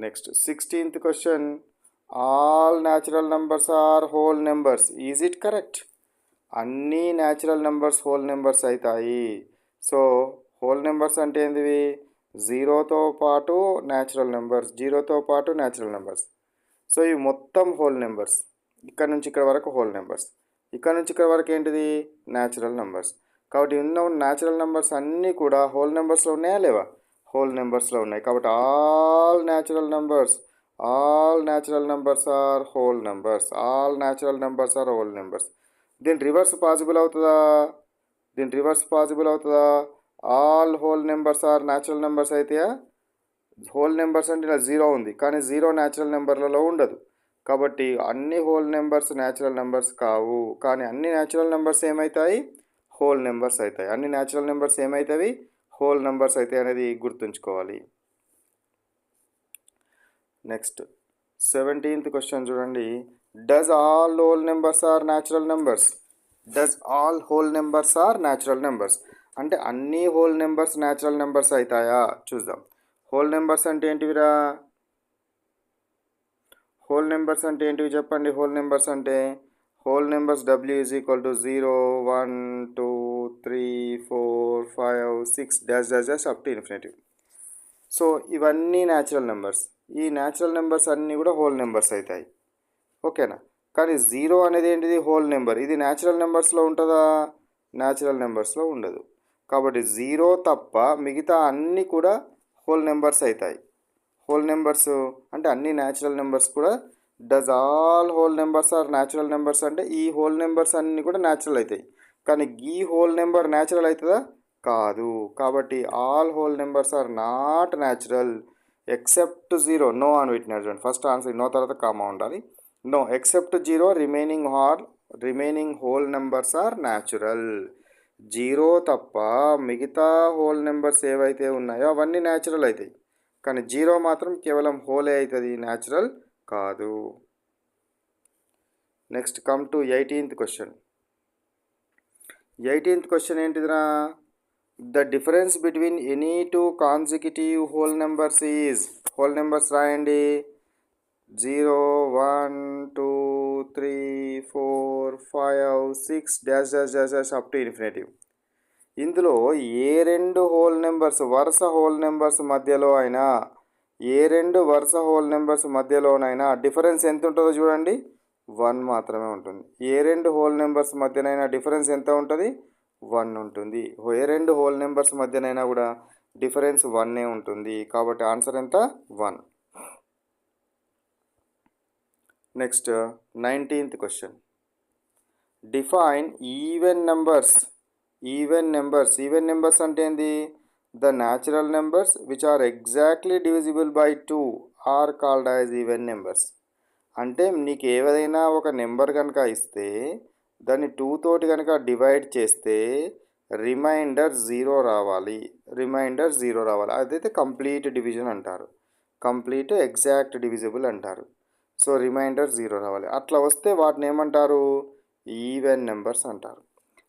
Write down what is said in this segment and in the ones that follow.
Next 16th question, all natural numbers are whole numbers, is it correct? అన్ని natural numbers whole numbers అవుతాయి. So whole numbers అంటే ఏంటివి? జీరోతో పాటు natural numbers, జీరోతో పాటు natural numbers. So ఇవి మొత్తం హోల్ నెంబర్స్. ఇక్కడ నుంచి ఇక్కడ వరకు హోల్ నెంబర్స్, ఇక్కడ నుంచి ఇక్కడ వరకు ఏంటిది? Natural numbers. కాబట్టి ఉన్న న్యాచురల్ నెంబర్స్ అన్నీ కూడా హోల్ నెంబర్స్లో ఉన్నాయా లేవా? హోల్ నెంబర్స్లో ఉన్నాయి. కాబట్టి all natural numbers are whole numbers. All natural numbers are whole numbers. దీని రివర్స్ పాసిబుల్ అవుతుందా? All whole numbers are natural numbers అయితే హోల్ నెంబర్స్ అంటే ఇలా జీరో ఉంది, కానీ జీరో న్యాచురల్ నెంబర్లలో ఉండదు. కాబట్టి అన్ని హోల్ నెంబర్స్ న్యాచురల్ నెంబర్స్ కావు, కానీ అన్ని న్యాచురల్ నెంబర్స్ ఏమవుతాయి? హోల్ నెంబర్స్ అవుతాయి. అన్ని న్యాచురల్ నెంబర్స్ ఏమవుతాయి? హోల్ నెంబర్స్ అవుతాయి అనేది గుర్తుంచుకోవాలి. నెక్స్ట్ 17th క్వశ్చన్ చూడండి. Does all whole numbers are natural numbers? అంటే అన్ని హోల్ నెంబర్స్ న్యాచురల్ నెంబర్స్ అవుతాయా? చూద్దాం. హోల్ నెంబర్స్ అంటే ఏంటివిరా? హోల్ నెంబర్స్ అంటే ఏంటివి చెప్పండి? Whole numbers W is equal to 0, 1, 2, 3, 4, 5, 6 dash up to infinity. So ఇవన్నీ న్యాచురల్ నెంబర్స్. ఈ న్యాచురల్ నెంబర్స్ అన్నీ కూడా హోల్ నెంబర్స్ అవుతాయి. ఓకేనా? కానీ జీరో అనేది ఏంటిది? Whole number. ఇది న్యాచురల్ నెంబర్స్లో ఉంటుందా? న్యాచురల్ నెంబర్స్లో ఉండదు. కాబట్టి జీరో తప్ప మిగతా అన్నీ కూడా హోల్ నెంబర్స్ అవుతాయి. హోల్ నెంబర్స్ అంటే అన్ని న్యాచురల్ నెంబర్స్ కూడా. Does all whole numbers are natural numbers అంటే ఈ హోల్ నెంబర్స్ అన్నీ కూడా న్యాచురల్ అవుతాయి, కానీ ఈ హోల్ నెంబర్ న్యాచురల్ అవుతుందా? కాదు. కాబట్టి all whole numbers are not natural except zero. No అని పెట్టినారు చూడండి. ఫస్ట్ ఆన్సర్ నో తర్వాత కామా ఉండాలి. No except zero remaining whole numbers are natural. Zero తప్ప మిగతా హోల్ నెంబర్స్ ఏవైతే ఉన్నాయో అవన్నీ న్యాచురల్ అవుతాయి, కానీ జీరో మాత్రం కేవలం హోలే అవుతుంది, న్యాచురల్ కాదు. Next come to 18th question. 18th question ఏంటిదిరా? The difference between any two consecutive whole numbers is. Whole numbers రాయండి. 0, 1, 2, 3, 4, 5, 6 డాష్ అప్ టు ఇన్ఫినిటీ. ఇందులో ఏ రెండు హోల్ నెంబర్స్ వరుస హోల్ నెంబర్స్ మధ్యలో అయినా, ఏ రెండు వరుస హోల్ నెంబర్స్ మధ్యలోనైనా డిఫరెన్స్ ఎంత ఉంటుందో చూడండి. 1 మాత్రమే ఉంటుంది. ఏ రెండు హోల్ నెంబర్స్ మధ్యనైనా డిఫరెన్స్ ఎంత ఉంటుంది? 1 ఉంటుంది. ఏ రెండు హోల్ నెంబర్స్ మధ్యనైనా కూడా డిఫరెన్స్ 1 ఉంటుంది. కాబట్టి ఆన్సర్ ఎంత? 1. Next 19th question. Define even numbers. Even numbers అంటే ఏంది? The natural numbers which are exactly divisible by 2 are called as even numbers. అంటే నీకు ఏదైనా ఒక నెంబర్ కనుక ఇస్తే దాన్ని 2 తోటి కనుక డివైడ్ చేస్తే రిమైండర్ జీరో రావాలి. అదైతే కంప్లీట్ డివిజన్ అంటారు, కంప్లీట్ ఎగ్జాక్ట్ డివిజిబుల్ అంటారు. సో రిమైండర్ జీరో రావాలి. అట్లా వస్తే వాటిని ఏమంటారు? ఈవెన్ నెంబర్స్ అంటారు.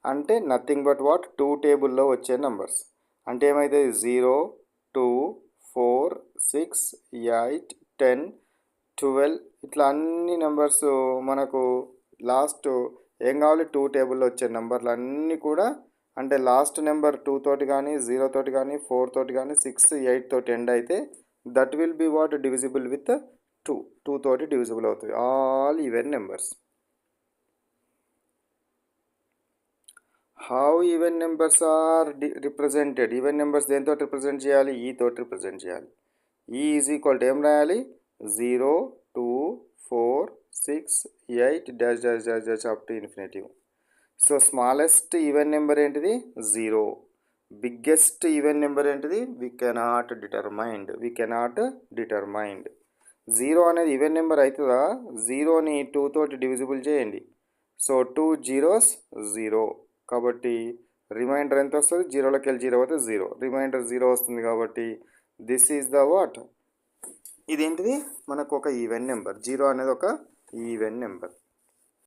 అంటే నథింగ్ బట్ వాట్ 2 టేబుల్లో వచ్చే నెంబర్స్. అంటే ఏమైతుంది? 0, 2, 4, 6, 8, 10, 12 ఇట్లా అన్ని నెంబర్స్ మనకు లాస్ట్ ఏం కావాలి? 2 టేబుల్లో వచ్చే నెంబర్లు అన్నీ కూడా, అంటే లాస్ట్ నెంబర్ 2 తోటి కానీ 0 తోటి కానీ 4 తోటి కానీ 6, 8 తోటి ఎండ్ అయితే that will be what? Divisible with 2 తోటి డివిజిబుల్ అవుతుంది. All even numbers. How even numbers are represented? Even numbers దేంతో రిప్రజెంట్ చేయాలి? ఈ తోటి రిప్రజెంట్ చేయాలి. ఈ ఈజ్ ఈక్వల్ టు ఏం రాయాలి? 0, 2, 4, 6, 8 dash up to infinity. So smallest even number ఏంటిది? 0. బిగ్గెస్ట్ ఈవెన్ నెంబర్ ఏంటిది? We cannot determined. 0 అనేది ఈవెన్ నెంబర్ అవుతుందా? 0ని 2 తోటి డివిజిబుల్ చేయండి. So 2 zeros 0. కాబట్టి రిమైండర్ ఎంత వస్తుంది? 0లోకి వెళ్ళి 0 అయితే 0, రిమైండర్ 0 వస్తుంది. కాబట్టి దిస్ ఈజ్ ద వాట్? ఇదేంటిది? మనకు ఒక ఈవెన్ నెంబర్. 0 అనేది ఒక ఈవెన్ నెంబర్.